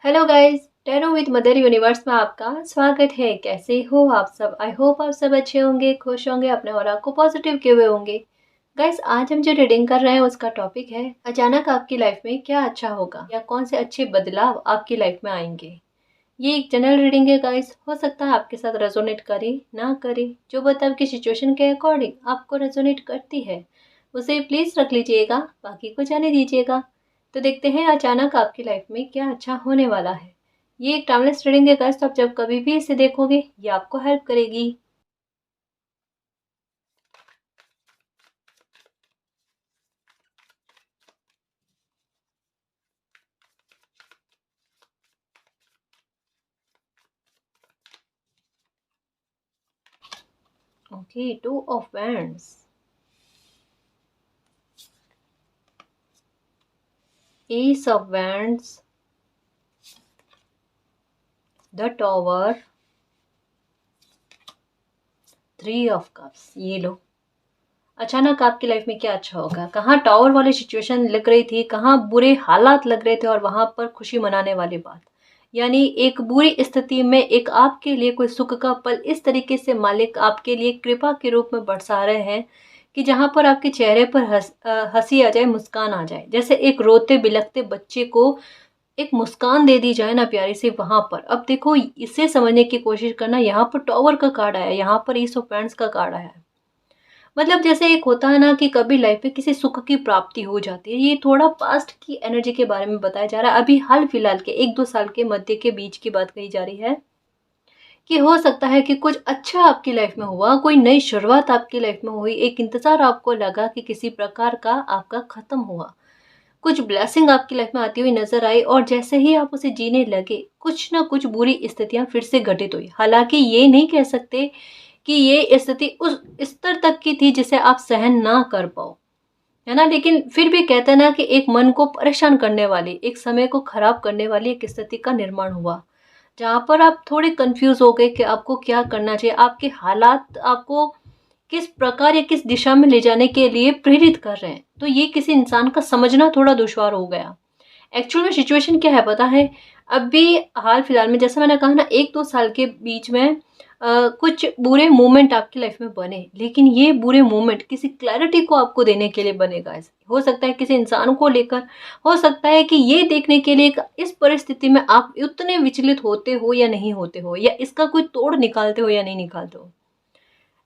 Hello guys, tarot with mother universe में आपका स्वागत है। कैसे हो आप सब? आई होप आप सब अच्छे होंगे, खुश होंगे, अपने और को पॉजिटिव किए हुए होंगे। गाइस, आज हम जो रीडिंग कर रहे हैं उसका टॉपिक है अचानक आपकी लाइफ में क्या अच्छा होगा या कौन से अच्छे बदलाव आपकी लाइफ में आएंगे। ये एक जनरल रीडिंग है गाइस, हो सकता है आपके साथ रेजोनेट करे ना करे। जो बात आपकी सिचुएशन के अकॉर्डिंग आपको रेजोनेट करती है उसे प्लीज रख लीजिएगा, बाकी को जाने दीजिएगा। तो देखते हैं अचानक आपकी लाइफ में क्या अच्छा होने वाला है। ये एक टाइमलेस रीडिंग है गाइस, तो आप जब कभी भी इसे देखोगे ये आपको हेल्प करेगी। Okay, two of wands, S of wands, the tower, three of cups. ये लो, अचानक आपकी लाइफ में क्या अच्छा होगा। कहाँ टावर वाली सिचुएशन लग रही थी, कहाँ बुरे हालात लग रहे थे और वहां पर खुशी मनाने वाली बात। यानी एक बुरी स्थिति में एक आपके लिए कोई सुख का पल इस तरीके से मालिक आपके लिए कृपा के रूप में बरसा रहे हैं कि जहां पर आपके चेहरे पर हंसी आ जाए, मुस्कान आ जाए। जैसे एक रोते बिलखते बच्चे को एक मुस्कान दे दी जाए ना प्यारी सी, वहां पर अब देखो इसे समझने की कोशिश करना। यहाँ पर टॉवर का कार्ड आया, यहाँ पर ईस ऑफ पेंट्स का कार्ड आया है। मतलब जैसे एक होता है ना कि कभी लाइफ में किसी सुख की प्राप्ति हो जाती है। ये थोड़ा पास्ट की एनर्जी के बारे में बताया जा रहा है। अभी हाल फिलहाल के 1-2 साल के मध्य के बीच की बात कही जा रही है कि हो सकता है कि कुछ अच्छा आपकी लाइफ में हुआ, कोई नई शुरुआत आपकी लाइफ में हुई, एक इंतजार आपको लगा कि किसी प्रकार का आपका खत्म हुआ, कुछ ब्लेसिंग आपकी लाइफ में आती हुई नजर आई और जैसे ही आप उसे जीने लगे कुछ ना कुछ बुरी स्थितियां फिर से घटित हुई। हालांकि ये नहीं कह सकते कि ये स्थिति उस स्तर तक की थी जिसे आप सहन ना कर पाओ, है ना। लेकिन फिर भी कहते हैं ना कि एक मन को परेशान करने वाली, एक समय को खराब करने वाली एक स्थिति का निर्माण हुआ, जहां पर आप थोड़े कंफ्यूज हो गए कि आपको क्या करना चाहिए। आपके हालात आपको किस प्रकार या किस दिशा में ले जाने के लिए प्रेरित कर रहे हैं, तो ये किसी इंसान का समझना थोड़ा दुश्वार हो गया। एक्चुअल में सिचुएशन क्या है पता है? अभी हाल फिलहाल में जैसा मैंने कहा ना, 1-2 साल के बीच में कुछ बुरे मोमेंट आपकी लाइफ में बने, लेकिन ये बुरे मोमेंट किसी क्लैरिटी को आपको देने के लिए बनेगा। ऐसे हो सकता है किसी इंसान को लेकर, हो सकता है कि ये देखने के लिए इस परिस्थिति में आप उतने विचलित होते हो या नहीं होते हो, या इसका कोई तोड़ निकालते हो या नहीं निकालते हो।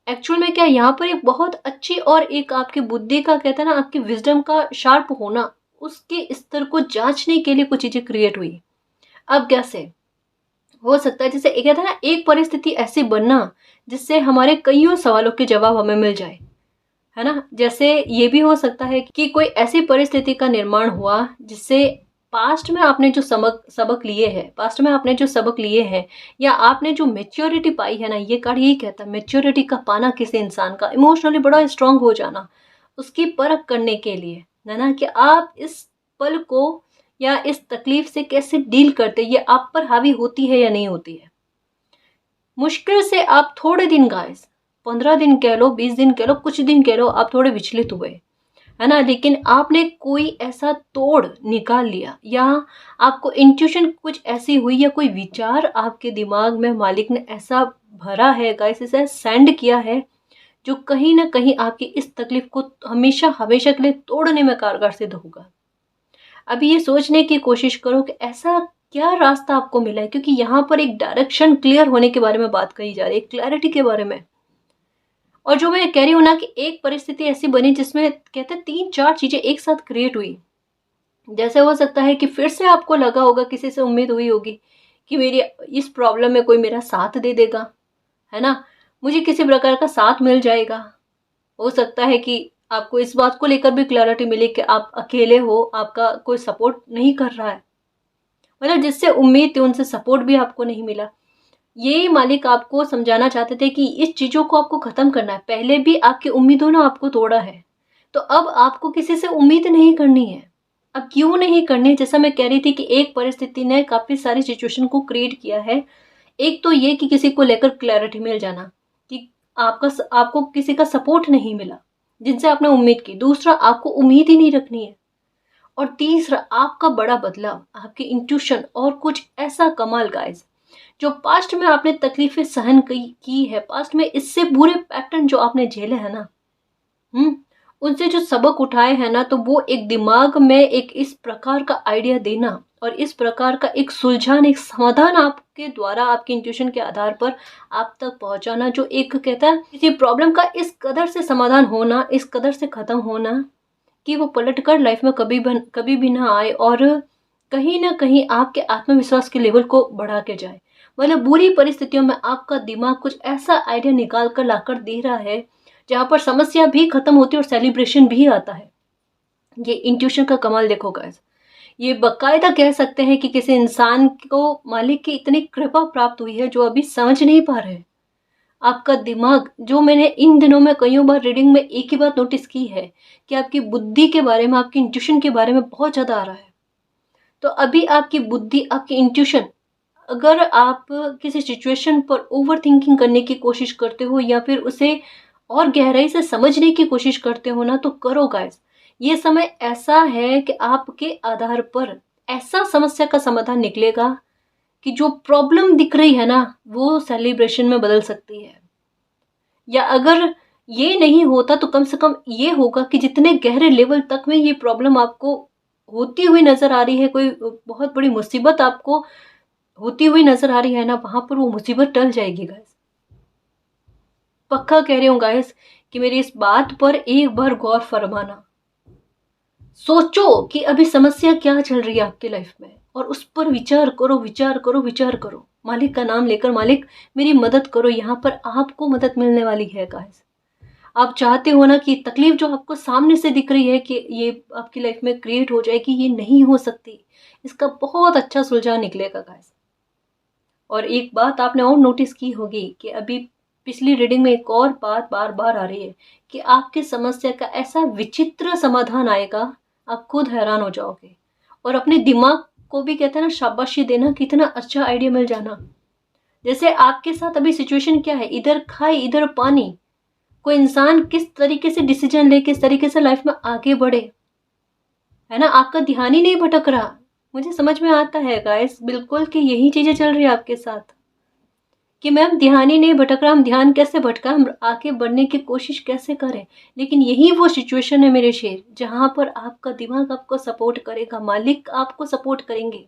एक्चुअल में क्या, यहाँ पर एक बहुत अच्छी और एक आपकी बुद्धि का कहते हैं ना, आपकी विजडम का शार्प होना, उसके स्तर को जांचने के लिए कुछ चीजें क्रिएट हुई। अब कैसे हो सकता है, जैसे एक कहते हैं ना, एक परिस्थिति ऐसी बनना जिससे हमारे कईयों सवालों के जवाब हमें मिल जाए, है ना। जैसे ये भी हो सकता है कि कोई ऐसी परिस्थिति का निर्माण हुआ जिससे पास्ट में आपने जो सबक सबक लिए हैं, पास्ट में आपने जो सबक लिए हैं, या आपने जो मेच्योरिटी पाई है ना, ये कार्ड यही कहता है, मेच्योरिटी का पाना किसी इंसान का, इमोशनली बड़ा स्ट्रांग हो जाना, उसकी परख करने के लिए, है ना, कि आप इस पल को या इस तकलीफ से कैसे डील करते, ये आप पर हावी होती है या नहीं होती है। मुश्किल से आप थोड़े दिन गाइस, 15 दिन कह लो, 20 दिन कह लो, कुछ दिन कह लो, आप थोड़े विचलित हुए, है ना, लेकिन आपने कोई ऐसा तोड़ निकाल लिया, या आपको इंट्यूशन कुछ ऐसी हुई, या कोई विचार आपके दिमाग में मालिक ने ऐसा भरा है गाइस, ऐसा सेंड किया है जो कहीं ना कहीं आपकी इस तकलीफ को हमेशा हमेशा के लिए तोड़ने में कारगर सिद्ध होगा। अभी ये सोचने की कोशिश करो कि ऐसा क्या रास्ता आपको मिला है, क्योंकि यहाँ पर एक डायरेक्शन क्लियर होने के बारे में बात कही जा रही है, क्लैरिटी के बारे में। और जो मैं कह रही हूँ ना कि एक परिस्थिति ऐसी बनी जिसमें कहते हैं 3-4 चीजें एक साथ क्रिएट हुई। जैसे हो सकता है कि फिर से आपको लगा होगा, किसी से उम्मीद हुई होगी कि मेरी इस प्रॉब्लम में कोई मेरा साथ दे देगा, है ना, मुझे किसी प्रकार का साथ मिल जाएगा। हो सकता है कि आपको इस बात को लेकर भी क्लैरिटी मिले कि आप अकेले हो, आपका कोई सपोर्ट नहीं कर रहा है, मतलब जिससे उम्मीद थी उनसे सपोर्ट भी आपको नहीं मिला। ये मालिक आपको समझाना चाहते थे कि इस चीजों को आपको खत्म करना है। पहले भी आपकी उम्मीदों ने आपको तोड़ा है, तो अब आपको किसी से उम्मीद नहीं करनी है। अब क्यों नहीं करनी? जैसा मैं कह रही थी कि एक परिस्थिति ने काफी सारी सिचुएशन को क्रिएट किया है। एक तो ये कि किसी को लेकर क्लैरिटी मिल जाना कि आपको किसी का सपोर्ट नहीं मिला जिनसे आपने उम्मीद की। दूसरा, आपको उम्मीद ही नहीं रखनी है। और तीसरा आपका बड़ा बदलाव, आपकी इंट्यूशन और कुछ ऐसा कमाल गाइस, जो पास्ट में आपने तकलीफें सहन की है, पास्ट में इससे बुरे पैटर्न जो आपने झेले हैं ना, हुँ, उनसे जो सबक उठाए हैं ना, तो वो एक दिमाग में एक इस प्रकार का आइडिया देना और इस प्रकार का एक सुलझान, एक समाधान आपके द्वारा, आपकी इंट्यूशन के आधार पर आप तक पहुँचाना, जो एक कहता है किसी प्रॉब्लम का इस कदर से समाधान होना, इस कदर से खत्म होना कि वो पलटकर लाइफ में कभी भी ना आए और कहीं न कहीं आपके आत्मविश्वास के लेवल को बढ़ा के जाए। मतलब बुरी परिस्थितियों में आपका दिमाग कुछ ऐसा आइडिया निकाल कर लाकर दे रहा है, जहाँ पर समस्या भी खत्म होती है और सेलिब्रेशन भी आता है। ये इंट्यूशन का कमाल देखो गाइस। ये बाकायदा कह सकते हैं कि किसी इंसान को मालिक की इतनी कृपा प्राप्त हुई है जो अभी समझ नहीं पा रहे। आपका दिमाग, जो मैंने इन दिनों में कइयों बार रीडिंग में एक ही बात नोटिस की है कि आपकी बुद्धि के बारे में, आपकी इंट्यूशन के बारे में बहुत ज़्यादा आ रहा है। तो अभी आपकी बुद्धि, आपकी इंट्यूशन, अगर आप किसी सिचुएशन पर ओवरथिंकिंग करने की कोशिश करते हो या फिर उसे और गहराई से समझने की कोशिश करते हो ना, तो करो गाइस। ये समय ऐसा है कि आपके आधार पर ऐसा समस्या का समाधान निकलेगा कि जो प्रॉब्लम दिख रही है ना, वो सेलिब्रेशन में बदल सकती है। या अगर ये नहीं होता तो कम से कम ये होगा कि जितने गहरे लेवल तक में ये प्रॉब्लम आपको होती हुई नज़र आ रही है, कोई बहुत बड़ी मुसीबत आपको होती हुई नज़र आ रही है ना, वहाँ पर वो मुसीबत टल जाएगी गाइस। पक्का कह रही हूँ गाइस कि मेरी इस बात पर एक बार गौर फरमाना। सोचो कि अभी समस्या क्या चल रही है आपकी लाइफ में और उस पर विचार करो, विचार करो, विचार करो। मालिक का नाम लेकर, मालिक मेरी मदद करो, यहाँ पर आपको मदद मिलने वाली है गाइस। आप चाहते हो ना कि तकलीफ जो आपको सामने से दिख रही है कि ये आपकी लाइफ में क्रिएट हो जाएगी, ये नहीं हो सकती, इसका बहुत अच्छा सुलझाव निकलेगा गाइस। और एक बात आपने और नोटिस की होगी कि अभी पिछली रीडिंग में एक और बात बार बार आ रही है कि आपकी समस्या का ऐसा विचित्र समाधान आएगा, आप खुद हैरान हो जाओगे। और अपने दिमाग को भी कहते हैं ना शाबाशी देना, कितना अच्छा आइडिया मिल जाना। जैसे आपके साथ अभी सिचुएशन क्या है, इधर खाई इधर पानी, कोई इंसान किस तरीके से डिसीजन ले, किस तरीके से लाइफ में आगे बढ़े, है ना, आपका ध्यान ही नहीं भटक रहा। मुझे समझ में आता है गाइस बिल्कुल कि यही चीजें चल रही है आपके साथ कि मैम ध्यान ही नहीं भटक रहा, हम ध्यान कैसे भटका, हम आगे बढ़ने की कोशिश कैसे करें। लेकिन यही वो सिचुएशन है मेरे शेर, जहाँ पर आपका दिमाग आपको सपोर्ट करेगा, मालिक आपको सपोर्ट करेंगे,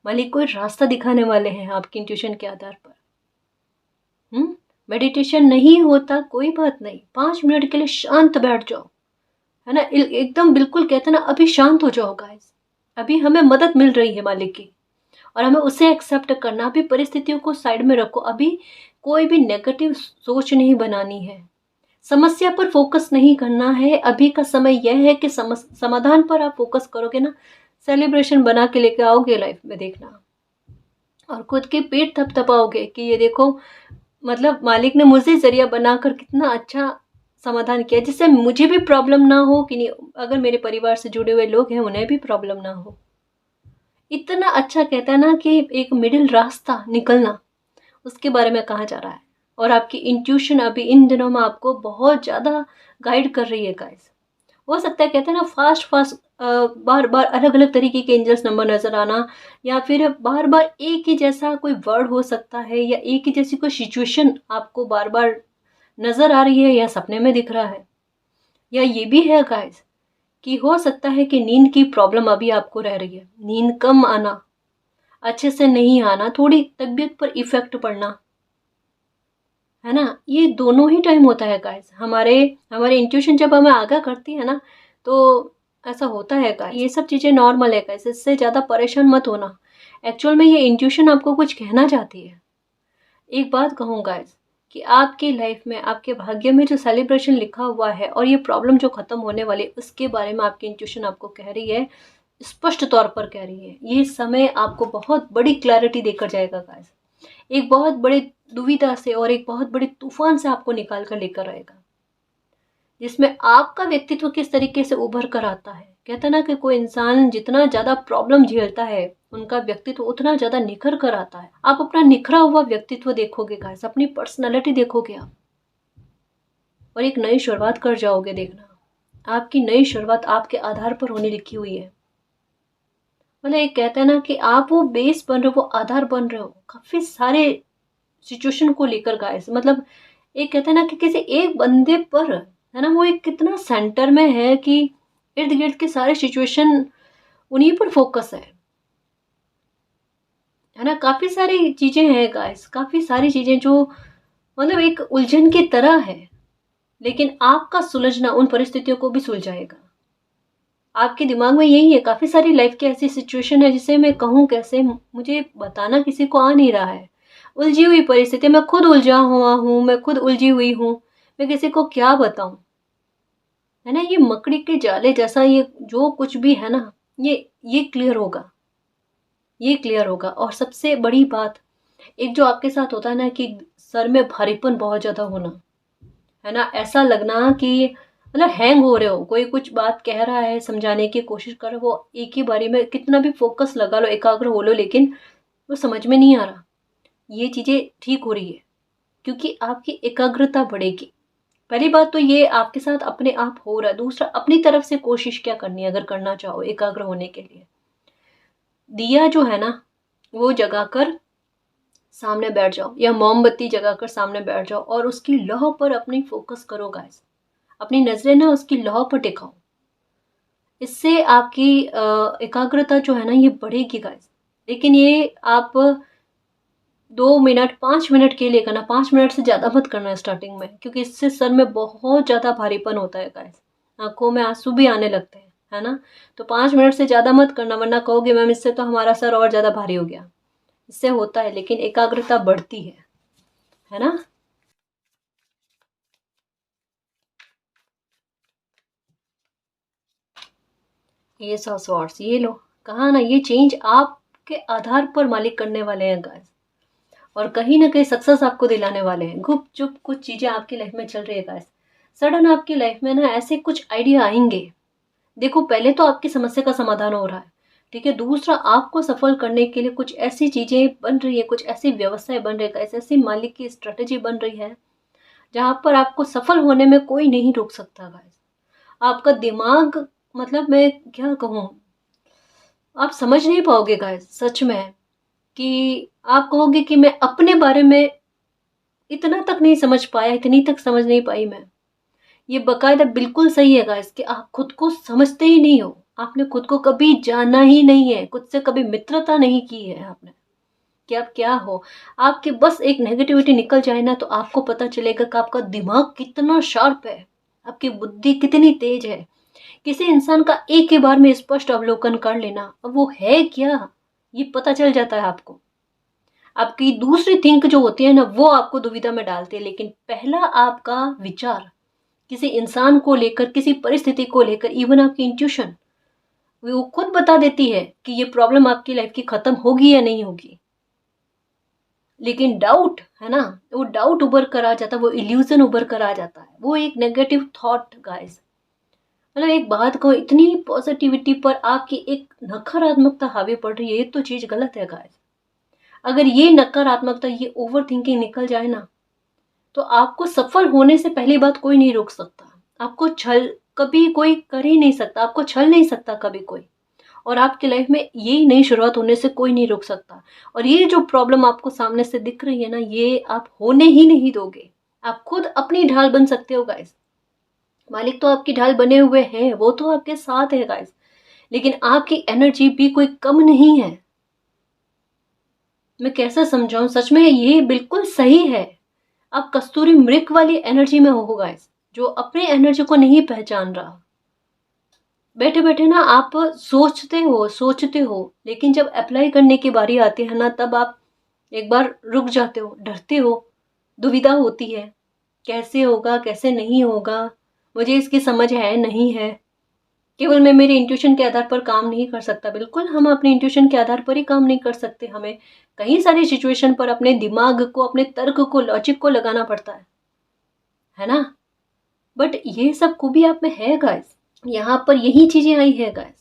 मालिक कोई रास्ता दिखाने वाले हैं आपकी इंट्यूशन के आधार पर। मेडिटेशन नहीं होता कोई बात नहीं, 5 मिनट के लिए शांत बैठ जाओ, है ना, एकदम बिल्कुल कहते हैं ना, अभी शांत हो जाओ गाइस। अभी हमें मदद मिल रही है मालिक की और हमें उसे एक्सेप्ट करना। अभी परिस्थितियों को साइड में रखो, अभी कोई भी नेगेटिव सोच नहीं बनानी है, समस्या पर फोकस नहीं करना है। अभी का समय यह है कि समाधान पर आप फोकस करोगे ना, सेलिब्रेशन बना के लेके आओगे लाइफ में, देखना। और खुद के पेट थपथपाओगे कि ये देखो, मतलब मालिक ने मुझे जरिया बनाकर कितना अच्छा समाधान किया, जिससे मुझे भी प्रॉब्लम ना हो, कि नहीं, अगर मेरे परिवार से जुड़े हुए लोग हैं उन्हें भी प्रॉब्लम ना हो। इतना अच्छा कहता है ना कि एक मिडिल रास्ता निकलना, उसके बारे में कहा जा रहा है। और आपकी इंट्यूशन अभी इन दिनों में आपको बहुत ज़्यादा गाइड कर रही है गाइस। हो सकता है कहते हैं ना फास्ट फास्ट बार बार अलग अलग तरीके के एंजल्स नंबर नज़र आना, या फिर बार बार एक ही जैसा कोई वर्ड हो सकता है, या एक ही जैसी कोई सिचुएशन आपको बार बार नज़र आ रही है या सपने में दिख रहा है। या ये भी है गाइस कि हो सकता है कि नींद की प्रॉब्लम अभी आपको रह रही है, नींद कम आना, अच्छे से नहीं आना, थोड़ी तबीयत पर इफ़ेक्ट पड़ना, है ना। ये दोनों ही टाइम होता है गाइस। हमारे इंट्यूशन जब हमें आगाह करती है ना, तो ऐसा होता है गाइस। ये सब चीज़ें नॉर्मल है गाइस, इससे ज़्यादा परेशान मत होना। एक्चुअल में ये इंट्यूशन आपको कुछ कहना चाहती है। एक बात कहूँ गाइस कि आपकी लाइफ में, आपके भाग्य में जो सेलिब्रेशन लिखा हुआ है और ये प्रॉब्लम जो ख़त्म होने वाली है, उसके बारे में आपकी इंट्यूशन आपको कह रही है, स्पष्ट तौर पर कह रही है। ये समय आपको बहुत बड़ी क्लैरिटी देकर जाएगा गाइस, एक बहुत बड़े दुविधा से और एक बहुत बड़े तूफान से आपको निकाल कर लेकर आएगा, जिसमें आपका व्यक्तित्व किस तरीके से उभर कर आता है। कहते हैं ना कि कोई इंसान जितना ज़्यादा प्रॉब्लम झेलता है, उनका व्यक्तित्व उतना ज़्यादा निखर कर आता है। आप अपना निखरा हुआ व्यक्तित्व देखोगे गाइस, अपनी पर्सनैलिटी देखोगे आप, और एक नई शुरुआत कर जाओगे, देखना। आपकी नई शुरुआत आपके आधार पर होने लिखी हुई है। मतलब एक कहते हैं ना कि आप वो बेस बन रहे हो, वो आधार बन रहे हो काफ़ी सारे सिचुएशन को लेकर गाइस। मतलब एक कहते हैं ना कि किसी एक बंदे पर है ना, वो एक कितना सेंटर में है कि इर्द गिर्द के सारे सिचुएशन उन्हीं पर फोकस है ना। काफ़ी सारी चीज़ें हैं गाइस, काफ़ी सारी चीज़ें जो मतलब एक उलझन की तरह है, लेकिन आपका सुलझना उन परिस्थितियों को भी सुलझाएगा। आपके दिमाग में यही है, काफ़ी सारी लाइफ की ऐसी सिचुएशन है जिसे मैं कहूँ कैसे, मुझे बताना किसी को आ नहीं रहा है। उलझी हुई परिस्थिति, मैं खुद उलझा हुआ हूँ, मैं खुद उलझी हुई हूँ, मैं किसी को क्या बताऊँ, है ना। ये मकड़ी के जाले जैसा ये जो कुछ भी है ना, ये क्लियर होगा, ये क्लियर होगा। और सबसे बड़ी बात, एक जो आपके साथ होता है ना कि सर में भारीपन बहुत ज़्यादा होना, है ना, ऐसा लगना कि मतलब हैंग हो रहे हो, कोई कुछ बात कह रहा है, समझाने की कोशिश कर रहे हो, वो एक ही बारी में कितना भी फोकस लगा लो, एकाग्र हो लो, लेकिन वो समझ में नहीं आ रहा। ये चीज़ें ठीक हो रही है क्योंकि आपकी एकाग्रता बढ़ेगी। पहली बात तो ये आपके साथ अपने आप हो रहा है। दूसरा, अपनी तरफ से कोशिश क्या करनी है अगर करना चाहो एकाग्र होने के लिए। दिया जो है ना, वो जगाकर सामने बैठ जाओ, या मोमबत्ती जगाकर सामने बैठ जाओ और उसकी लौ पर अपनी फोकस करो गाइस। अपनी नजरें ना उसकी लौ पर टिकाओ। इससे आपकी एकाग्रता जो है ना ये बढ़ेगी गाइस। लेकिन ये आप 2 मिनट 5 मिनट के लिए करना, 5 मिनट से ज़्यादा मत करना स्टार्टिंग में, क्योंकि इससे सर में बहुत ज़्यादा भारीपन होता है गाइस। आंखों में आंसू भी आने लगते हैं, है ना। तो 5 मिनट से ज़्यादा मत करना, वरना कहोगे मैम इससे तो हमारा सर और ज़्यादा भारी हो गया। इससे होता है, लेकिन एकाग्रता बढ़ती है ना। ये सॉस ये लो, कहा ना, ये चेंज आपके आधार पर मालिक करने वाले हैं गाइस। और कहीं ना कहीं सक्सेस आपको दिलाने वाले हैं। गुप चुप कुछ चीजें आपकी लाइफ में चल रही है गाइस, सडन आपकी लाइफ में ना ऐसे कुछ आइडिया आएंगे। देखो, पहले तो आपकी समस्या का समाधान हो रहा है, ठीक है। दूसरा, आपको सफल करने के लिए कुछ ऐसी चीजें बन रही है, कुछ ऐसी व्यवस्थाएं बन रही है, ऐसी मालिक की स्ट्रेटेजी बन रही है जहां पर आपको सफल होने में कोई नहीं रोक सकता गाइस। आपका दिमाग, मतलब मैं क्या कहूँ, आप समझ नहीं पाओगे गाइस सच में, कि आप कहोगे कि मैं अपने बारे में इतना तक नहीं समझ पाया, इतनी तक समझ नहीं पाई मैं। ये बकायदा बिल्कुल सही है गाइस कि आप खुद को समझते ही नहीं हो। आपने खुद को कभी जाना ही नहीं है, खुद से कभी मित्रता नहीं की है आपने कि आप क्या हो। आपके बस एक नेगेटिविटी निकल जाए ना, तो आपको पता चलेगा कि आपका दिमाग कितना शार्प है, आपकी बुद्धि कितनी तेज है। किसी इंसान का एक ही बार में स्पष्ट अवलोकन कर लेना, अब वो है क्या, ये पता चल जाता है आपको। आपकी दूसरी थिंक जो होती है ना, वो आपको दुविधा में डालती है, लेकिन पहला आपका विचार किसी इंसान को लेकर, किसी परिस्थिति को लेकर, इवन आपकी इंट्यूशन, वो खुद बता देती है कि ये प्रॉब्लम आपकी लाइफ की खत्म होगी या नहीं होगी। लेकिन डाउट है ना, वो डाउट उभर कर आ जाता है, वो इल्यूजन उभर कर आ जाता है, वो एक नेगेटिव थॉट गाइस। मतलब एक बात को, इतनी पॉजिटिविटी पर आपकी एक नकारात्मकता हावी पड़ रही है, ये तो चीज गलत है गाइस। अगर ये नकारात्मकता, ये ओवर थिंकिंग निकल जाए ना, तो आपको सफल होने से पहली बात कोई नहीं रोक सकता। आपको छल कभी कोई कर ही नहीं सकता, आपको छल नहीं सकता कभी कोई। और आपकी लाइफ में यही नई शुरुआत होने से कोई नहीं रोक सकता। और ये जो प्रॉब्लम आपको सामने से दिख रही है ना, ये आप होने ही नहीं दोगे। आप खुद अपनी ढाल बन सकते हो गाइस। मालिक तो आपकी ढाल बने हुए हैं, वो तो आपके साथ है गाइस। लेकिन आपकी एनर्जी भी कोई कम नहीं है। मैं कैसे समझाऊं, सच में ये बिल्कुल सही है। आप कस्तूरी मृग वाली एनर्जी में हो गाइस, जो अपने एनर्जी को नहीं पहचान रहा। बैठे बैठे ना आप सोचते हो, लेकिन जब अप्लाई करने की बारी आती है ना, तब आप एक बार रुक जाते हो, डरते हो, दुविधा होती है, कैसे होगा कैसे नहीं होगा, मुझे इसकी समझ है नहीं है, केवल मैं मेरे इंट्यूशन के आधार पर काम नहीं कर सकता। बिल्कुल, हम अपने इंट्यूशन के आधार पर ही काम नहीं कर सकते, हमें कई सारी सिचुएशन पर अपने दिमाग को, अपने तर्क को, लॉजिक को लगाना पड़ता है ना। बट ये सब खूबी आप में है गाइस। यहाँ पर यही चीजें आई है गाइस,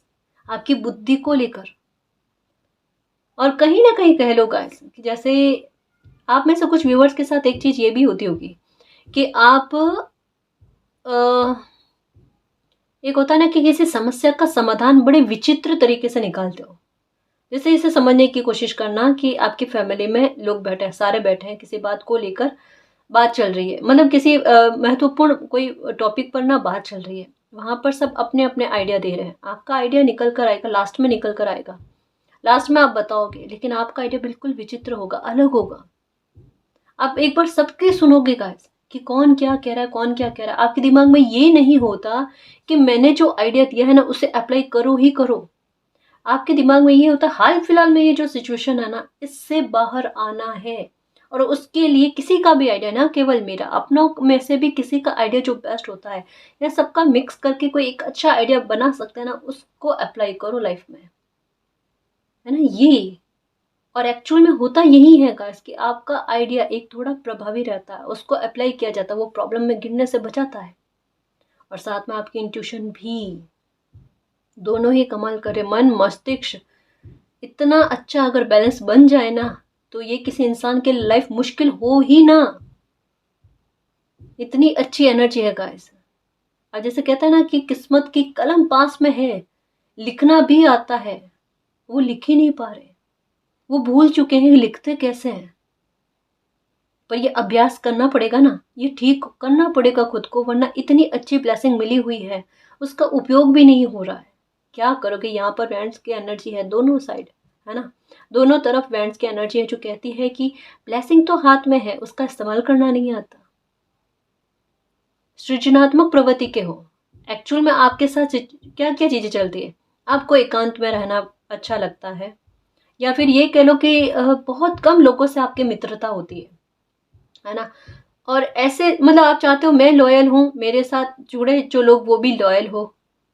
आपकी बुद्धि को लेकर। और कहीं ना कहीं कह लो गाइस कि जैसे आप में से कुछ व्यूवर्स के साथ एक चीज ये भी होती होगी कि आप एक होता है ना कि किसी समस्या का समाधान बड़े विचित्र तरीके से निकालते हो। जैसे इसे समझने की कोशिश करना कि आपकी फैमिली में लोग बैठे हैं, सारे बैठे हैं, किसी बात को लेकर बात चल रही है, मतलब किसी महत्वपूर्ण कोई टॉपिक पर ना बात चल रही है। वहाँ पर सब अपने अपने आइडिया दे रहे हैं। आपका आइडिया निकल कर आएगा, लास्ट में निकल कर आएगा, लास्ट में आप बताओगे, लेकिन आपका आइडिया बिल्कुल विचित्र होगा, अलग होगा। आप एक बार सबके सुनोगे गाइस कि कौन क्या कह रहा है, कौन क्या कह रहा है। आपके दिमाग में ये नहीं होता कि मैंने जो आइडिया दिया है ना उसे अप्लाई करो ही करो। आपके दिमाग में ये होता है हाल फिलहाल में ये जो सिचुएशन है ना, इससे बाहर आना है। और उसके लिए किसी का भी आइडिया, ना केवल मेरा, अपनों में से भी किसी का आइडिया जो बेस्ट होता है या सबका मिक्स करके कोई एक अच्छा आइडिया बना सकते हैं ना, उसको अप्लाई करो लाइफ में, है ना ये। और एक्चुअल में होता यही है गाइस कि आपका आइडिया एक थोड़ा प्रभावी रहता है, उसको अप्लाई किया जाता है, वो प्रॉब्लम में गिरने से बचाता है। और साथ में आपकी इंट्यूशन भी, दोनों ही कमाल करे। मन मस्तिष्क इतना अच्छा अगर बैलेंस बन जाए ना, तो ये किसी इंसान के लाइफ मुश्किल हो ही ना। इतनी अच्छी एनर्जी है गाइस। और जैसे कहता है ना कि किस्मत की कलम पास में है, लिखना भी आता है, वो लिख ही नहीं पा रहे, वो भूल चुके हैं कि लिखते कैसे हैं। पर ये अभ्यास करना पड़ेगा ना, ये ठीक करना पड़ेगा खुद को, वरना इतनी अच्छी ब्लेसिंग मिली हुई है उसका उपयोग भी नहीं हो रहा है। क्या करोगे? यहाँ पर बैंड्स की एनर्जी है दोनों साइड, है ना, दोनों तरफ बैंड्स की एनर्जी है जो कहती है कि ब्लेसिंग तो हाथ में है, उसका इस्तेमाल करना नहीं आता। सृजनात्मक प्रवृत्ति के हो, एक्चुअल में आपके साथ क्या क्या चीज़ें चलती है। आपको एकांत में रहना अच्छा लगता है, या फिर ये कह लो कि बहुत कम लोगों से आपकी मित्रता होती है ना। और ऐसे मतलब आप चाहते हो मैं लॉयल हूँ, मेरे साथ जुड़े जो लोग वो भी लॉयल हो।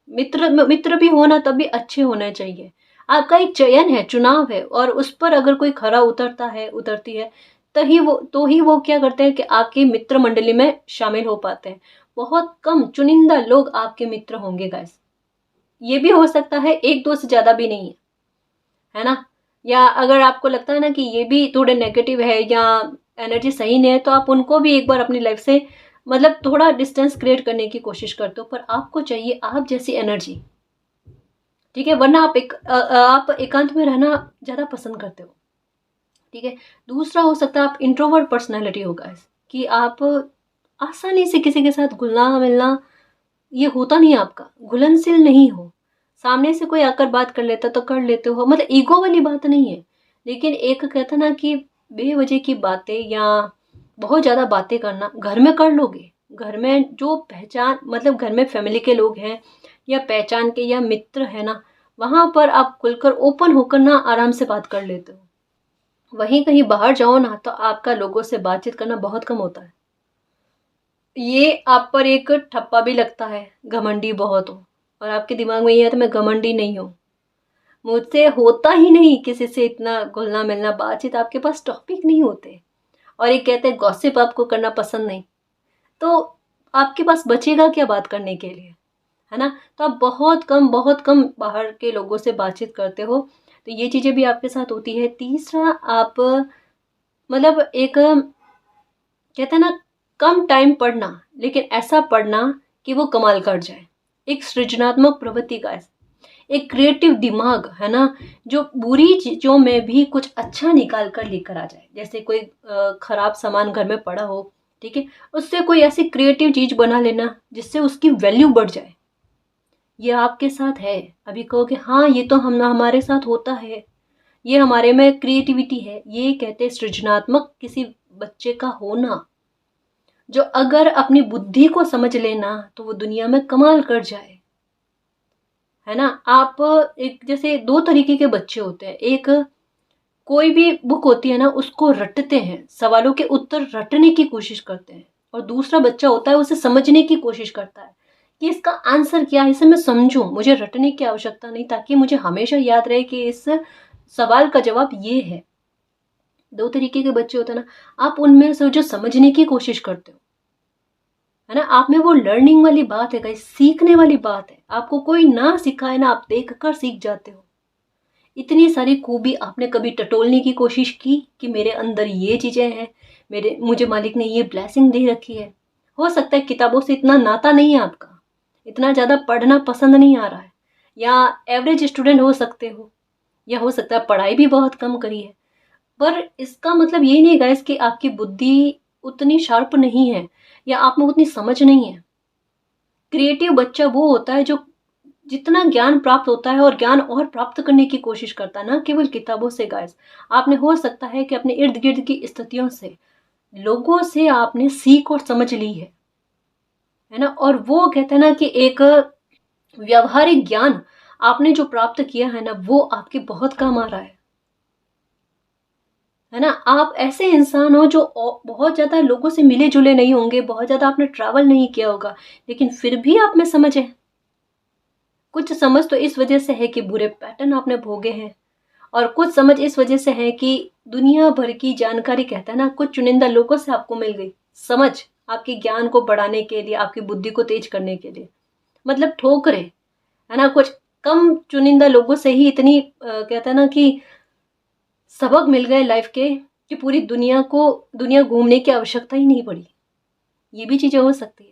मित्र मित्र भी होना तब भी अच्छे होने चाहिए। आपका एक चयन है, चुनाव है, और उस पर अगर कोई खरा उतरता है, उतरती है, तो ही वो क्या करते हैं कि आपकी मित्र मंडली में शामिल हो पाते हैं। बहुत कम चुनिंदा लोग आपके मित्र होंगे गाइस। ये भी हो सकता है एक दो से ज्यादा भी नहीं है ना। या अगर आपको लगता है ना कि ये भी थोड़े नेगेटिव है या एनर्जी सही नहीं है, तो आप उनको भी एक बार अपनी लाइफ से मतलब थोड़ा डिस्टेंस क्रिएट करने की कोशिश करते हो। पर आपको चाहिए आप जैसी एनर्जी, ठीक है, वरना आप एकांत में रहना ज़्यादा पसंद करते हो, ठीक है। दूसरा हो सकता है आप इंट्रोवर्ट पर्सनैलिटी होगा, कि आप आसानी से किसी के साथ घुलना मिलना ये होता नहीं, आपका घुलनशील नहीं हो। सामने से कोई आकर बात कर लेता तो कर लेते हो, मतलब ईगो वाली बात नहीं है। लेकिन एक कहता ना कि बेवजह की बातें या बहुत ज़्यादा बातें करना घर में कर लोगे। घर में जो पहचान, मतलब घर में फैमिली के लोग हैं या पहचान के या मित्र है ना, वहाँ पर आप खुलकर ओपन होकर ना आराम से बात कर लेते हो। वहीं कहीं बाहर जाओ ना, तो आपका लोगों से बातचीत करना बहुत कम होता है। ये आप पर एक ठप्पा भी लगता है, घमंडी बहुत हो, और आपके दिमाग में ये है तो मैं घमंडी नहीं हूँ, मुझसे होता ही नहीं किसी से इतना घुलना मिलना, बातचीत, आपके पास टॉपिक नहीं होते। और ये कहते हैं गॉसिप आपको करना पसंद नहीं, तो आपके पास बचेगा क्या बात करने के लिए, है ना। तो आप बहुत कम बाहर के लोगों से बातचीत करते हो, तो ये चीज़ें भी आपके साथ होती है। तीसरा, आप मतलब एक कहते हैं ना कम टाइम पढ़ना, लेकिन ऐसा पढ़ना कि वो कमाल कर जाए। एक सृजनात्मक प्रवृत्ति का एक क्रिएटिव दिमाग, है ना, जो बुरी चीज़ों में भी कुछ अच्छा निकाल कर लेकर आ जाए। जैसे कोई खराब सामान घर में पड़ा हो, ठीक है, उससे कोई ऐसी क्रिएटिव चीज़ बना लेना जिससे उसकी वैल्यू बढ़ जाए। ये आपके साथ है। अभी कहोगे हाँ ये तो हमारे साथ होता है, ये हमारे में क्रिएटिविटी है। ये कहते हैं सृजनात्मक किसी बच्चे का होना, जो अगर अपनी बुद्धि को समझ लेना तो वो दुनिया में कमाल कर जाए, है ना। आप एक जैसे दो तरीके के बच्चे होते हैं। एक, कोई भी बुक होती है ना उसको रटते हैं, सवालों के उत्तर रटने की कोशिश करते हैं। और दूसरा बच्चा होता है उसे समझने की कोशिश करता है कि इसका आंसर क्या है, इसे मैं समझूं, मुझे रटने की आवश्यकता नहीं, ताकि मुझे हमेशा याद रहे कि इस सवाल का जवाब ये है। दो तरीके के बच्चे होते हैं ना, आप उनमें से जो समझने की कोशिश करते हो, है ना, आप में वो लर्निंग वाली बात है गाइस, सीखने वाली बात है। आपको कोई ना सिखाए ना, आप देख कर सीख जाते हो। इतनी सारी खूबी आपने कभी टटोलने की कोशिश की कि मेरे अंदर ये चीज़ें हैं, मुझे मालिक ने ये ब्लेसिंग दे रखी है। हो सकता है किताबों से इतना नाता नहीं है आपका, इतना ज़्यादा पढ़ना पसंद नहीं आ रहा है, या एवरेज स्टूडेंट हो सकते हो, या हो सकता है पढ़ाई भी बहुत कम करी है। पर इसका मतलब ये नहीं गाइस कि आपकी बुद्धि उतनी शार्प नहीं है या आप में उतनी समझ नहीं है। क्रिएटिव बच्चा वो होता है जो जितना ज्ञान प्राप्त होता है और ज्ञान और प्राप्त करने की कोशिश करता है, ना केवल किताबों से गाइस। आपने हो सकता है कि अपने इर्द गिर्द की स्थितियों से, लोगों से आपने सीख और समझ ली है ना। और वो कहते हैं ना कि एक व्यवहारिक ज्ञान आपने जो प्राप्त किया है ना, वो आपके बहुत काम आ रहा है ना। आप ऐसे इंसान हो जो बहुत ज्यादा लोगों से मिले जुले नहीं होंगे, बहुत ज्यादा आपने ट्रैवल नहीं किया होगा, लेकिन फिर भी आप में समझ है। कुछ समझ तो इस वजह से है कि बुरे पैटर्न आपने भोगे हैं, और कुछ समझ इस वजह से है कि दुनिया भर की जानकारी, कहता है ना, कुछ चुनिंदा लोगों से आपको मिल गई समझ, आपके ज्ञान को बढ़ाने के लिए, आपकी बुद्धि को तेज करने के लिए। मतलब ठोकरे, है ना, कुछ कम चुनिंदा लोगों से ही इतनी कहता है ना कि सबक मिल गए लाइफ के, कि पूरी दुनिया घूमने की आवश्यकता ही नहीं पड़ी। ये भी चीजें हो सकती है।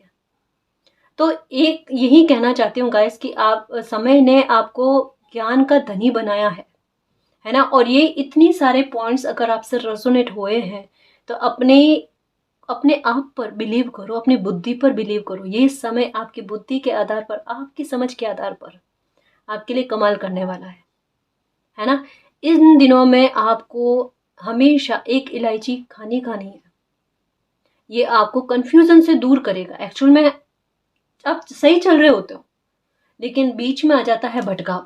तो एक यही कहना चाहती हूँ गाइस कि आप, समय ने आपको ज्ञान का धनी बनाया है ना। और ये इतनी सारे पॉइंट्स अगर आपसे रेजोनेट हुए हैं, तो अपने अपने आप पर बिलीव करो, अपनी बुद्धि पर बिलीव करो। ये समय आपकी बुद्धि के आधार पर, आपकी समझ के आधार पर आपके लिए कमाल करने वाला है ना। इन दिनों में आपको हमेशा एक इलायची खानी खानी है। ये आपको कंफ्यूजन से दूर करेगा। एक्चुअल में आप सही चल रहे होते हो, लेकिन बीच में आ जाता है भटकाव,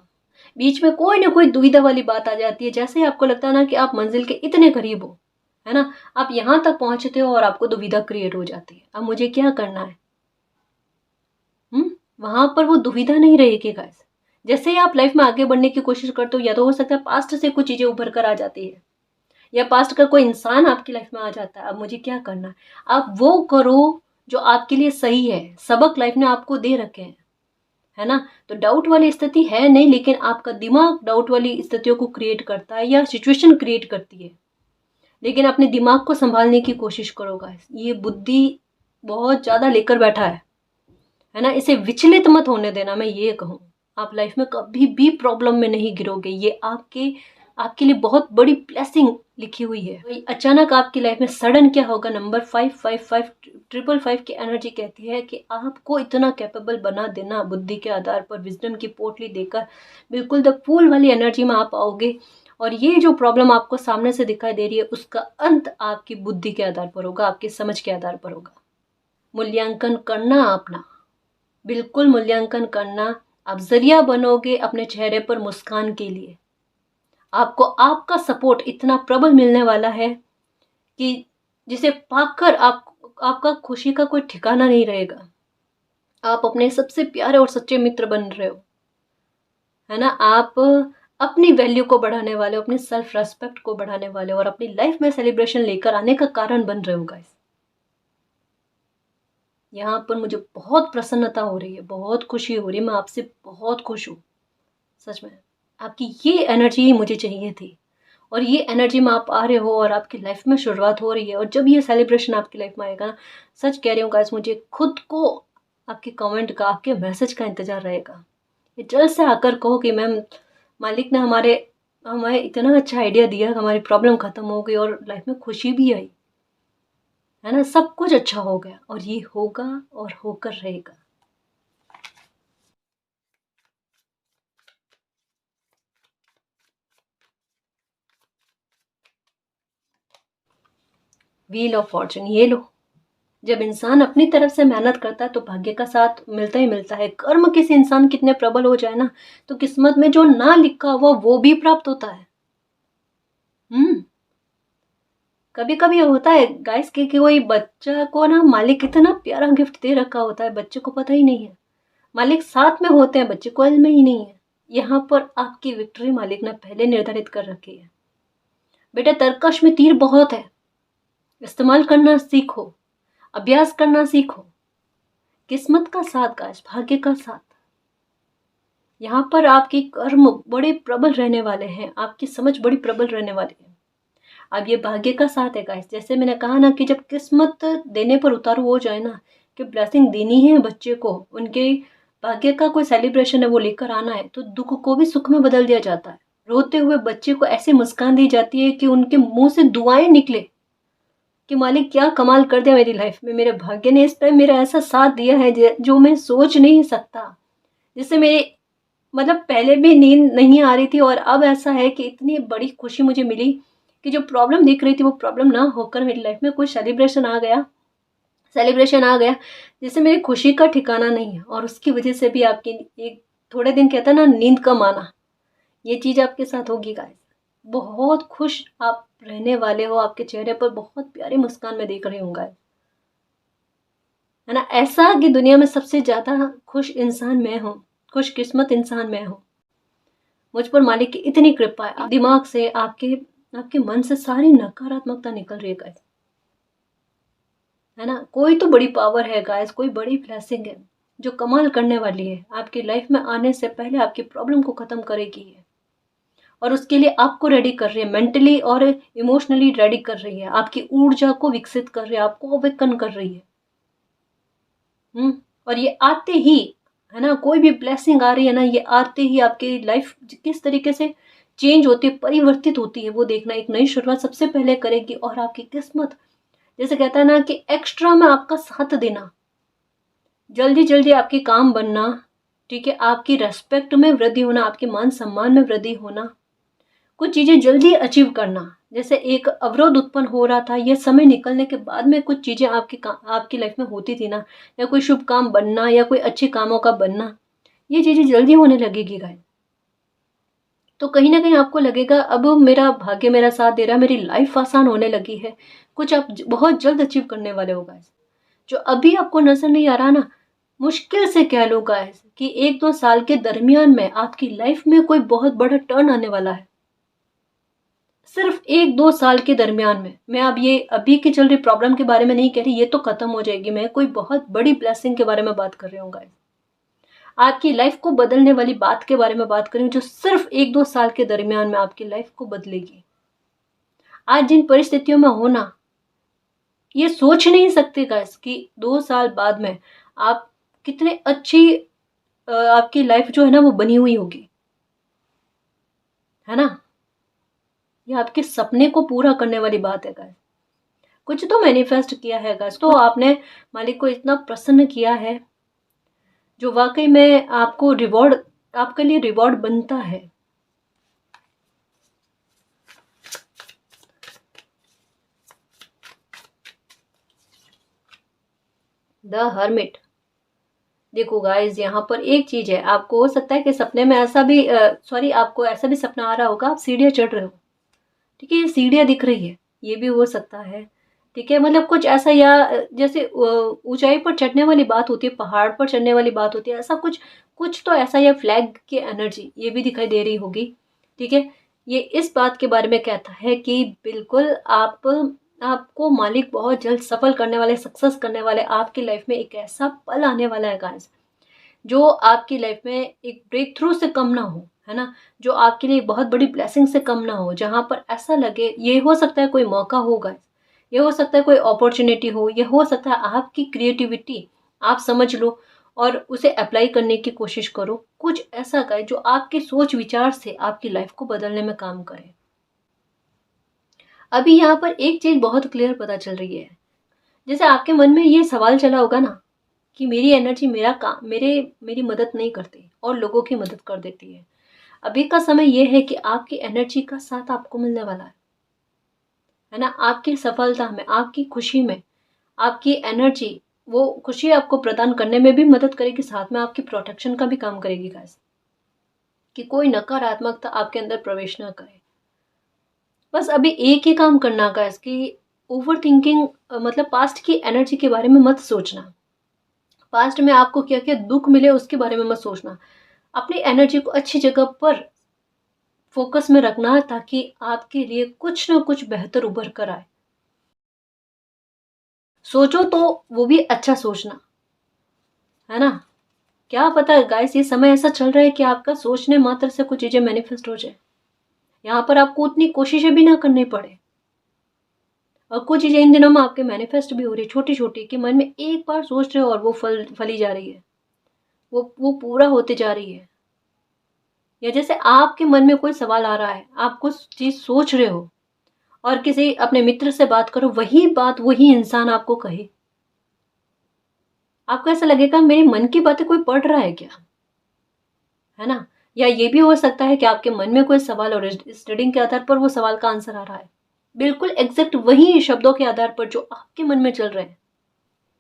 बीच में कोई ना कोई दुविधा वाली बात आ जाती है। जैसे ही आपको लगता है ना कि आप मंजिल के इतने करीब हो, है ना, आप यहां तक पहुंचते हो और आपको दुविधा क्रिएट हो जाती है, अब मुझे क्या करना है। वहां पर वो दुविधा नहीं रहेगी गाइस। जैसे ही आप लाइफ में आगे बढ़ने की कोशिश करते हो, या तो हो सकता है पास्ट से कुछ चीजें उभर कर आ जाती है, या पास्ट का कोई इंसान आपकी लाइफ में आ जाता है, अब मुझे क्या करना है। आप वो करो जो आपके लिए सही है, सबक लाइफ ने आपको दे रखे हैं, है ना। तो डाउट वाली स्थिति है नहीं, लेकिन आपका दिमाग डाउट वाली स्थितियों को क्रिएट करता है या सिचुएशन क्रिएट करती है। लेकिन अपने दिमाग को संभालने की कोशिश करो गाइस। ये बुद्धि बहुत ज्यादा लेकर बैठा है ना, इसे विचलित मत होने देना। मैं ये कहूँ, आप लाइफ में कभी भी प्रॉब्लम में नहीं गिरोगे। ये आपके आपके लिए बहुत बड़ी ब्लेसिंग लिखी हुई है। तो अचानक आपकी लाइफ में सडन क्या होगा, नंबर 555 की एनर्जी कहती है कि आपको इतना कैपेबल बना देना, बुद्धि के आधार पर विजडम की पोटली देकर बिल्कुल द फूल वाली एनर्जी में आप आओगे। और ये जो प्रॉब्लम आपको सामने से दिखाई दे रही है, उसका अंत आपकी बुद्धि के आधार पर होगा, आपकी समझ के आधार पर होगा। मूल्यांकन करना अपना, बिल्कुल मूल्यांकन करना। आप जरिया बनोगे अपने चेहरे पर मुस्कान के लिए। आपको आपका सपोर्ट इतना प्रबल मिलने वाला है कि जिसे पाकर आपका खुशी का कोई ठिकाना नहीं रहेगा। आप अपने सबसे प्यारे और सच्चे मित्र बन रहे हो, है ना। आप अपनी वैल्यू को बढ़ाने वाले हो, अपनी सेल्फ रेस्पेक्ट को बढ़ाने वाले हो, और अपनी लाइफ में सेलिब्रेशन लेकर आने का कारण बन रहे हो गाइस। यहाँ पर मुझे बहुत प्रसन्नता हो रही है, बहुत खुशी हो रही है। मैं आपसे बहुत खुश हूँ, सच में। आपकी ये एनर्जी मुझे चाहिए थी, और ये एनर्जी में आप आ रहे हो, और आपकी लाइफ में शुरुआत हो रही है। और जब ये सेलिब्रेशन आपकी लाइफ में आएगा ना, सच कह रही हूँ गाइस, मुझे खुद को आपके कमेंट का, आपके मैसेज का इंतजार रहेगा। ये जल्द से आकर कहो कि मैम, मालिक ने हमें इतना अच्छा आइडिया दिया, हमारी प्रॉब्लम खत्म हो गई और लाइफ में खुशी भी आई, है ना, सब कुछ अच्छा हो गया। और ये होगा और होकर रहेगा। व्हील ऑफ फॉर्चून, ये लो। जब इंसान अपनी तरफ से मेहनत करता है तो भाग्य का साथ मिलता ही मिलता है। कर्म किसी इंसान कितने प्रबल हो जाए ना, तो किस्मत में जो ना लिखा हुआ वो भी प्राप्त होता है। हम्म कभी कभी होता है गाइस कि कोई बच्चा को ना मालिक इतना प्यारा गिफ्ट दे रखा होता है, बच्चे को पता ही नहीं है। मालिक साथ में होते हैं, बच्चे को इल्म में ही नहीं है। यहाँ पर आपकी विक्ट्री मालिक ने पहले निर्धारित कर रखी है। बेटा, तरकश में तीर बहुत है, इस्तेमाल करना सीखो, अभ्यास करना सीखो। किस्मत का साथ गाइस, भाग्य का साथ। यहाँ पर आपके कर्म बड़े प्रबल रहने वाले हैं, आपकी समझ बड़ी प्रबल रहने वाली है। अब ये भाग्य का साथ है गाइस। जैसे मैंने कहा ना कि जब किस्मत देने पर उतारू हो जाए ना, कि ब्लेसिंग देनी है बच्चे को, उनके भाग्य का कोई सेलिब्रेशन है वो लेकर आना है तो दुख को भी सुख में बदल दिया जाता है। रोते हुए बच्चे को ऐसी मुस्कान दी जाती है कि उनके मुंह से दुआएं निकले कि मालिक क्या कमाल कर दिया मेरी लाइफ में, मेरे भाग्य ने इस टाइम मेरा ऐसा साथ दिया है जो मैं सोच नहीं सकता। जिससे मेरे मतलब पहले भी नींद नहीं आ रही थी और अब ऐसा है कि इतनी बड़ी खुशी मुझे मिली कि जो प्रॉब्लम दिख रही थी वो प्रॉब्लम ना होकर मेरी लाइफ में कोई सेलिब्रेशन आ गया जिससे मेरी खुशी का ठिकाना नहीं है। और उसकी वजह से भी आपकी एक थोड़े दिन कहता है ना नींद कम आना, ये चीज़ आपके साथ होगी गाइस। बहुत खुश आप रहने वाले हो, आपके चेहरे पर बहुत प्यारी मुस्कान मैं देख रही हूँ गाइस, है ना। ऐसा कि दुनिया में सबसे ज़्यादा खुश इंसान मैं हूँ, खुशकिस्मत इंसान मैं हूँ। मुझ पर मालिक की इतनी कृपा है, दिमाग से आपके आपके मन से सारी नकारात्मकता निकल रही है गाइस, है ना। कोई तो बड़ी पावर है गाइस, कोई बड़ी ब्लेसिंग है जो कमाल करने वाली है, आपकी लाइफ में आने से पहले आपकी प्रॉब्लम को खत्म करेगी है और उसके लिए आपको रेडी कर रही है, मेंटली और इमोशनली रेडी कर रही है, आपकी ऊर्जा को विकसित कर रही है, आपको अवेकन कर रही है। और ये आते ही, है ना, कोई भी ब्लेसिंग आ रही है ना, ये आते ही आपकी लाइफ किस तरीके से चेंज होती है, परिवर्तित होती है, वो देखना। एक नई शुरुआत सबसे पहले करेगी और आपकी किस्मत, जैसे कहता है ना कि एक्स्ट्रा में आपका साथ देना, जल्दी जल्दी आपके काम बनना, ठीक है, आपकी रेस्पेक्ट में वृद्धि होना, आपके मान सम्मान में वृद्धि होना, कुछ चीज़ें जल्दी अचीव करना। जैसे एक अवरोध उत्पन्न हो रहा था, ये समय निकलने के बाद में कुछ चीज़ें आपकी लाइफ में होती थी ना, या कोई शुभ काम बनना या कोई अच्छे कामों का बनना, ये चीज़ें जल्दी होने लगेगी गाइस। तो कहीं ना कहीं आपको लगेगा अब मेरा भाग्य मेरा साथ दे रहा है, मेरी लाइफ आसान होने लगी है, कुछ आप बहुत जल्द अचीव करने वाले हो गाइस। जो अभी आपको नजर नहीं आ रहा ना, मुश्किल से कह लो गाइस कि 1-2 साल के दरमियान में आपकी लाइफ में कोई बहुत बड़ा टर्न आने वाला है। सिर्फ 1-2 साल के दरमियान में। मैं अब ये अभी की चल रही प्रॉब्लम के बारे में नहीं कह रही, ये तो खत्म हो जाएगी, मैं कोई बहुत बड़ी ब्लेसिंग के बारे में बात कर रही हूँ गाइस। आपकी लाइफ को बदलने वाली बात के बारे में बात कर रही हूँ, जो सिर्फ 1-2 साल के दरमियान में आपकी लाइफ को बदलेगी। आज जिन परिस्थितियों में हो ना, ये सोच नहीं सकते गाइस कि 2 साल बाद में आप कितने अच्छी आपकी लाइफ जो है ना वो बनी हुई होगी, है ना। ये आपके सपने को पूरा करने वाली बात है गाइस। कुछ तो मैनिफेस्ट किया है गाइस, तो आपने मालिक को इतना प्रसन्न किया है जो वाकई में आपको रिवॉर्ड, आपके लिए रिवॉर्ड बनता है। The hermit. देखो गाइस, यहाँ पर एक चीज है, आपको हो सकता है कि सपने में ऐसा भी आपको ऐसा भी सपना आ रहा होगा, आप सीढ़ियाँ चढ़ रहे हो, ठीक है, ये सीढ़ियाँ दिख रही है, ये भी हो सकता है, ठीक है। मतलब कुछ ऐसा, या जैसे ऊंचाई पर चढ़ने वाली बात होती है, पहाड़ पर चढ़ने वाली बात होती है, ऐसा कुछ कुछ तो ऐसा, या फ्लैग की एनर्जी ये भी दिखाई दे रही होगी, ठीक है। ये इस बात के बारे में कहता है कि बिल्कुल आपको मालिक बहुत जल्द सफल करने वाले, सक्सेस करने वाले, आपकी लाइफ में एक ऐसा पल आने वाला है गाइस जो आपकी लाइफ में एक ब्रेक थ्रू से कम ना हो, है ना, जो आपके लिए बहुत बड़ी ब्लेसिंग से कम ना हो, जहां पर ऐसा लगे, ये हो सकता है कोई मौका होगा, ये हो सकता है कोई अपॉर्चुनिटी हो, ये हो सकता है आपकी क्रिएटिविटी, आप समझ लो और उसे अप्लाई करने की कोशिश करो। कुछ ऐसा करे जो आपके सोच विचार से आपकी लाइफ को बदलने में काम करे। अभी यहाँ पर एक चीज बहुत क्लियर पता चल रही है, जैसे आपके मन में ये सवाल चला होगा ना कि मेरी एनर्जी मेरा काम मेरी मदद नहीं करती और लोगों की मदद कर देती है। अभी का समय ये है कि आपकी एनर्जी का साथ आपको मिलने वाला है ना। आपकी सफलता में, आपकी खुशी में, आपकी एनर्जी वो खुशी आपको प्रदान करने में भी मदद करेगी, साथ में आपकी प्रोटेक्शन का भी काम करेगी गाइस, कि कोई नकारात्मकता आपके अंदर प्रवेश ना करे। बस अभी एक ही काम करना गाइस कि ओवर थिंकिंग, मतलब पास्ट की एनर्जी के बारे में मत सोचना, पास्ट में आपको क्या क्या दुख मिले उसके बारे में मत सोचना। अपनी एनर्जी को अच्छी जगह पर फोकस में रखना ताकि आपके लिए कुछ ना कुछ बेहतर उभर कर आए। सोचो तो वो भी अच्छा सोचना, है ना। क्या पता गाइस, ये समय ऐसा चल रहा है कि आपका सोचने मात्र से कुछ चीजें मैनिफेस्ट हो जाए, यहाँ पर आपको उतनी कोशिशें भी ना करनी पड़े। और कुछ चीजें इन दिनों में आपके मैनिफेस्ट भी हो रही है, छोटी छोटी, कि मन में एक बार सोच रहे हो और वो फली जा रही है। वो पूरा होते जा रही है। या जैसे आपके मन में कोई सवाल आ रहा है, आप कुछ चीज़ सोच रहे हो और किसी अपने मित्र से बात करो, वही बात वही इंसान आपको कहे, आपको ऐसा लगेगा मेरे मन की बातें कोई पढ़ रहा है क्या, है ना? या ये भी हो सकता है कि आपके मन में कोई सवाल और इस रीडिंग के आधार पर वो सवाल का आंसर आ रहा है, बिल्कुल एग्जैक्ट वही शब्दों के आधार पर जो आपके मन में चल रहे हैं।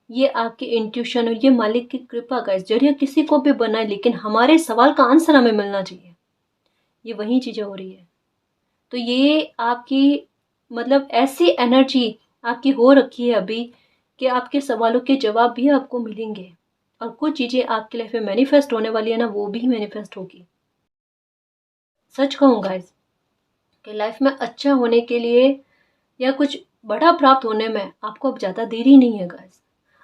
ये आपकी इंट्यूशन और ये मालिक की कृपा का जरिए किसी को भी बनाए, लेकिन हमारे सवाल का आंसर हमें मिलना चाहिए। ये वही चीजें हो रही है। तो ये आपकी मतलब ऐसी एनर्जी आपकी हो रखी है अभी कि आपके सवालों के जवाब भी आपको मिलेंगे और कुछ चीजें आपकी लाइफ में मैनिफेस्ट होने वाली है ना, वो भी मैनिफेस्ट होगी। सच कहूँ गाइस कि लाइफ में अच्छा होने के लिए या कुछ बड़ा प्राप्त होने में आपको अब ज़्यादा देरी नहीं है गाइस।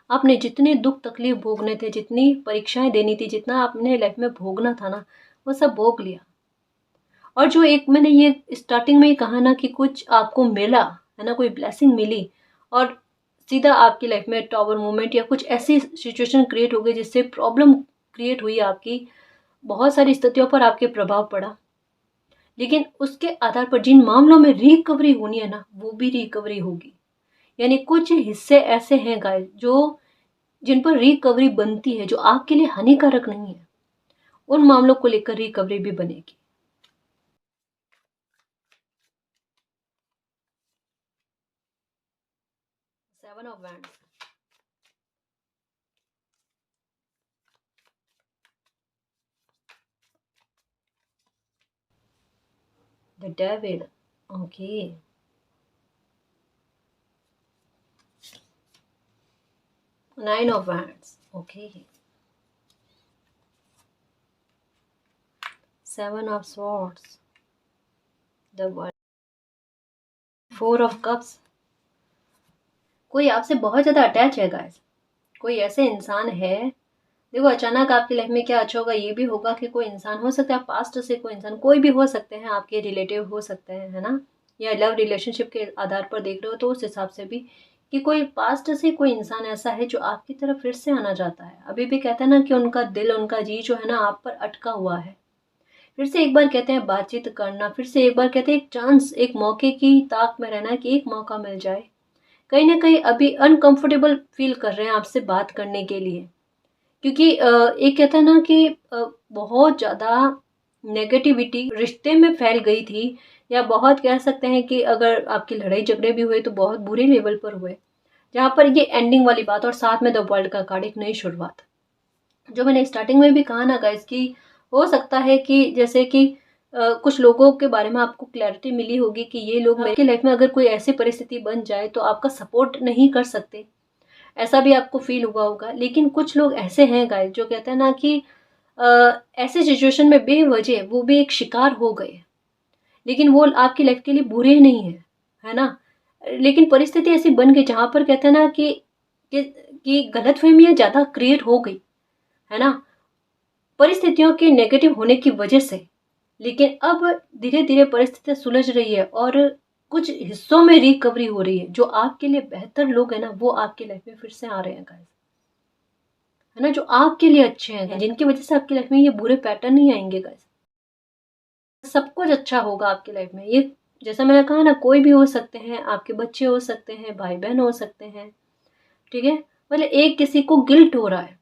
आपने जितने दुख तकलीफ भोगने थे, जितनी परीक्षाएं देनी थी, जितना आपने लाइफ में भोगना था ना, वो सब भोग लिया। और जो एक मैंने ये स्टार्टिंग में ही कहा ना कि कुछ आपको मिला है ना, कोई ब्लेसिंग मिली और सीधा आपकी लाइफ में टॉवर मोमेंट या कुछ ऐसी सिचुएशन क्रिएट हो गई जिससे प्रॉब्लम क्रिएट हुई, आपकी बहुत सारी स्थितियों पर आपके प्रभाव पड़ा, लेकिन उसके आधार पर जिन मामलों में रिकवरी होनी है ना, वो भी रिकवरी होगी। यानी कुछ हिस्से ऐसे हैं गाइस जो जिन पर रिकवरी बनती है, जो आपके लिए हानिकारक नहीं है, उन मामलों को लेकर रिकवरी भी बनेगी। Seven of wands, the devil, okay, nine of wands, okay, seven of swords, the world, four of cups. कोई आपसे बहुत ज्यादा अटैच है गाइस, कोई ऐसे इंसान है। देखो अचानक आपकी लाइफ में क्या अच्छा होगा, ये भी होगा कि कोई इंसान हो सकता है पास्ट से, कोई इंसान कोई भी हो सकते हैं, आपके रिलेटिव हो सकते हैं, है ना, या लव रिलेशनशिप के आधार पर देख रहे हो तो उस हिसाब से भी कि कोई पास्ट से कोई इंसान ऐसा है जो आपकी तरफ फिर से आना चाहता है। अभी भी कहते हैं ना कि उनका दिल, उनका जी जो है ना आप पर अटका हुआ है। फिर से एक बार कहते हैं बातचीत करना, फिर से एक बार कहते हैं एक चांस, एक मौके की ताक में रहना कि एक मौका मिल जाए। कहीं ना कहीं अभी अनकंफर्टेबल फील कर रहे हैं आपसे बात करने के लिए, क्योंकि एक कहता है ना कि बहुत ज़्यादा नेगेटिविटी रिश्ते में फैल गई थी, या बहुत कह सकते हैं कि अगर आपकी लड़ाई झगड़े भी हुए तो बहुत बुरे लेवल पर हुए, जहाँ पर ये एंडिंग वाली बात और साथ में द वर्ल्ड का कार्ड, एक नई शुरुआत। जो मैंने स्टार्टिंग में भी कहा ना गाइस कि हो सकता है कि जैसे कि कुछ लोगों के बारे में आपको क्लैरिटी मिली होगी कि ये लोग मेरी लाइफ में अगर कोई ऐसी परिस्थिति बन जाए तो आपका सपोर्ट नहीं कर सकते, ऐसा भी आपको फील हुआ होगा। लेकिन कुछ लोग ऐसे हैं गाइस जो कहते हैं ना कि ऐसे सिचुएशन में बेवजह वो भी एक शिकार हो गए, लेकिन वो आपकी लाइफ के लिए बुरे नहीं है ना, लेकिन परिस्थिति ऐसी बन गई जहां पर कहते हैं ना कि गलतफहमियां ज्यादा क्रिएट हो गई, है ना, परिस्थितियों के नेगेटिव होने की वजह से। लेकिन अब धीरे धीरे परिस्थितियां सुलझ रही है और कुछ हिस्सों में रिकवरी हो रही है। जो आपके लिए बेहतर लोग हैं ना, वो आपकी लाइफ में फिर से आ रहे हैं गाइस, है ना, जो आपके लिए अच्छे हैं, जिनकी वजह से आपकी लाइफ में ये बुरे पैटर्न नहीं आएंगे गाइस। सब कुछ अच्छा होगा आपकी लाइफ में। ये जैसा मैंने कहा ना, कोई भी हो सकते हैं, आपके बच्चे हो सकते हैं, भाई बहन हो सकते हैं, ठीक है, मतलब एक किसी को गिल्ट हो रहा है,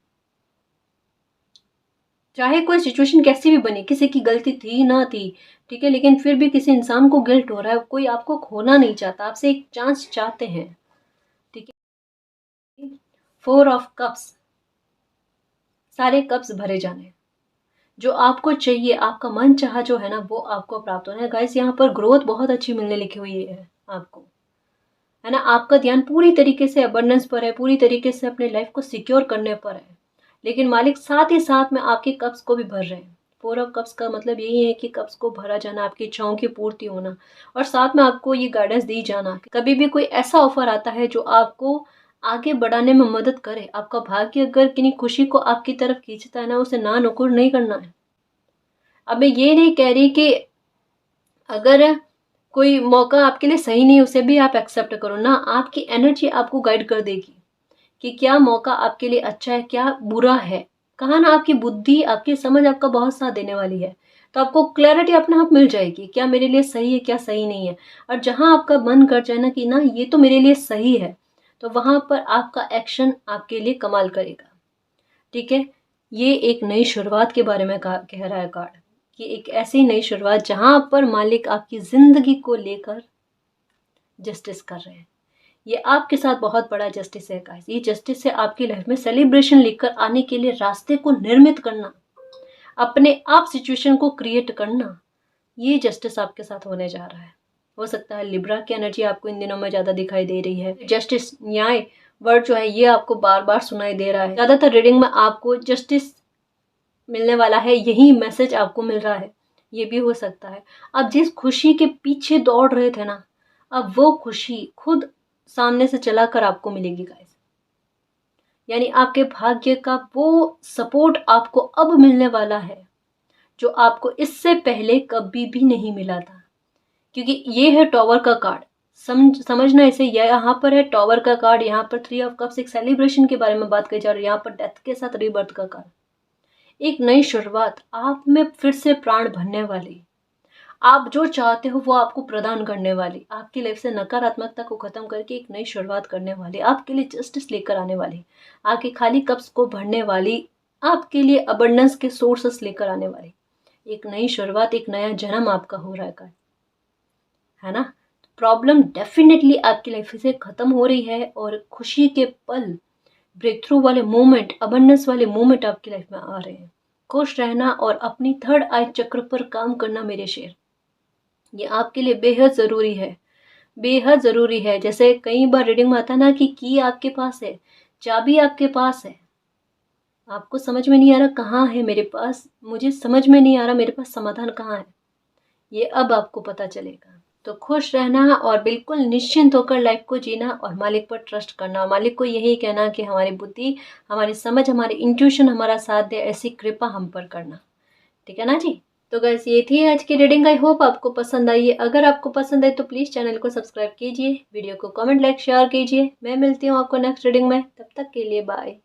चाहे कोई सिचुएशन कैसी भी बनी, किसी की गलती थी ना थी, ठीक है, लेकिन फिर भी किसी इंसान को गिल्ट हो रहा है, कोई आपको खोना नहीं चाहता, आपसे एक चांस चाहते हैं, ठीक है। फोर ऑफ कप्स, सारे कप्स भरे जाने, जो आपको चाहिए, आपका मन चाहा जो है ना, वो आपको प्राप्त होना है गाइस। यहाँ पर ग्रोथ बहुत अच्छी मिलने लिखी हुई है आपको, है ना, आपका ध्यान पूरी तरीके से अबंडेंस पर है, पूरी तरीके से अपने लाइफ को सिक्योर करने पर है, लेकिन मालिक साथ ही साथ में आपके कप्स को भी भर रहे हैं। फोर ऑफ कप्स का मतलब यही है कि कप्स को भरा जाना, आपकी इच्छाओं की पूर्ति होना, और साथ में आपको ये गाइडेंस दी जाना कि कभी भी कोई ऐसा ऑफर आता है जो आपको आगे बढ़ाने में मदद करे। आपका भाग्य अगर किन्हीं खुशी को आपकी तरफ खींचता है ना, उसे ना नुकुर नहीं करना है। अब मैं ये नहीं कह रही कि अगर कोई मौका आपके लिए सही नहीं, उसे भी आप एक्सेप्ट करो ना, आपकी एनर्जी आपको गाइड कर देगी कि क्या मौका आपके लिए अच्छा है, क्या बुरा है। कहा ना, आपकी बुद्धि, आपकी समझ आपका बहुत साथ देने वाली है। तो आपको क्लैरिटी अपने आप मिल जाएगी, क्या मेरे लिए सही है, क्या सही नहीं है। और जहाँ आपका मन कर जाए ना कि ना ये तो मेरे लिए सही है, तो वहाँ पर आपका एक्शन आपके लिए कमाल करेगा। ठीक है, ये एक नई शुरुआत के बारे में कह रहा है कार्ड, कि एक ऐसी नई शुरुआत जहाँ पर मालिक आपकी ज़िंदगी को लेकर जस्टिस कर रहे हैं। ये आपके साथ बहुत बड़ा जस्टिस है गाइस। ये जस्टिस है आपकी लाइफ में सेलिब्रेशन लेकर आने के लिए रास्ते को निर्मित करना, अपने आप सिचुएशन को क्रिएट करना। ये जस्टिस आपके साथ होने जा रहा है। हो सकता है लिब्रा की एनर्जी आपको इन दिनों में ज़्यादा दिखाई दे रही है। जस्टिस, न्याय वर्ड जो है ये आपको बार बार सुनाई दे रहा है। ज़्यादातर रीडिंग में आपको जस्टिस मिलने वाला है, यही मैसेज आपको मिल रहा है। ये भी हो सकता है आप जिस खुशी के पीछे दौड़ रहे थे ना, अब वो खुशी खुद सामने से चलाकर आपको मिलेगी गाइस। यानी आपके भाग्य का वो सपोर्ट आपको अब मिलने वाला है जो आपको इससे पहले कभी भी नहीं मिला था। क्योंकि ये है टॉवर का कार्ड, समझना इसे। यहाँ पर है टॉवर का कार्ड, यहाँ पर 3 ऑफ कप्स, एक सेलिब्रेशन के बारे में बात करी जा रही है। यहाँ पर डेथ के साथ रीबर्थ का कार्ड, एक नई शुरुआत आप में फिर से प्राण भरने वाली, आप जो चाहते हो वो आपको प्रदान करने वाली, आपकी लाइफ से नकारात्मकता को खत्म करके एक नई शुरुआत करने वाली, आपके लिए जस्टिस लेकर आने वाली, आपके खाली कप्स को भरने वाली, आपके लिए अबंडेंस के सोर्सेस लेकर आने वाली एक नई शुरुआत, एक नया जन्म आपका हो रहा है ना। प्रॉब्लम डेफिनेटली आपकी लाइफ से खत्म हो रही है और खुशी के पल, ब्रेक थ्रू वाले मोमेंट, अबंडेंस वाले मोमेंट आपकी लाइफ में आ रहे हैं। खुश रहना और अपनी थर्ड आई चक्र पर काम करना मेरे शेर, ये आपके लिए बेहद ज़रूरी है, बेहद ज़रूरी है। जैसे कई बार रीडिंग में आता है ना कि की आपके पास है, चाबी आपके पास है, आपको समझ में नहीं आ रहा कहाँ है मेरे पास, मुझे समझ में नहीं आ रहा मेरे पास समाधान कहाँ है, ये अब आपको पता चलेगा। तो खुश रहना और बिल्कुल निश्चिंत होकर लाइफ को जीना और मालिक पर ट्रस्ट करना, मालिक को यही कहना कि हमारी बुद्धि, हमारी समझ, हमारी इंट्यूशन हमारा साथ दे, ऐसी कृपा हम पर करना। ठीक है ना जी। तो गाइस ये थी आज की रीडिंग, आई होप आपको पसंद आई है। अगर आपको पसंद आई तो प्लीज़ चैनल को सब्सक्राइब कीजिए, वीडियो को कमेंट, लाइक, शेयर कीजिए। मैं मिलती हूँ आपको नेक्स्ट रीडिंग में, तब तक के लिए बाय।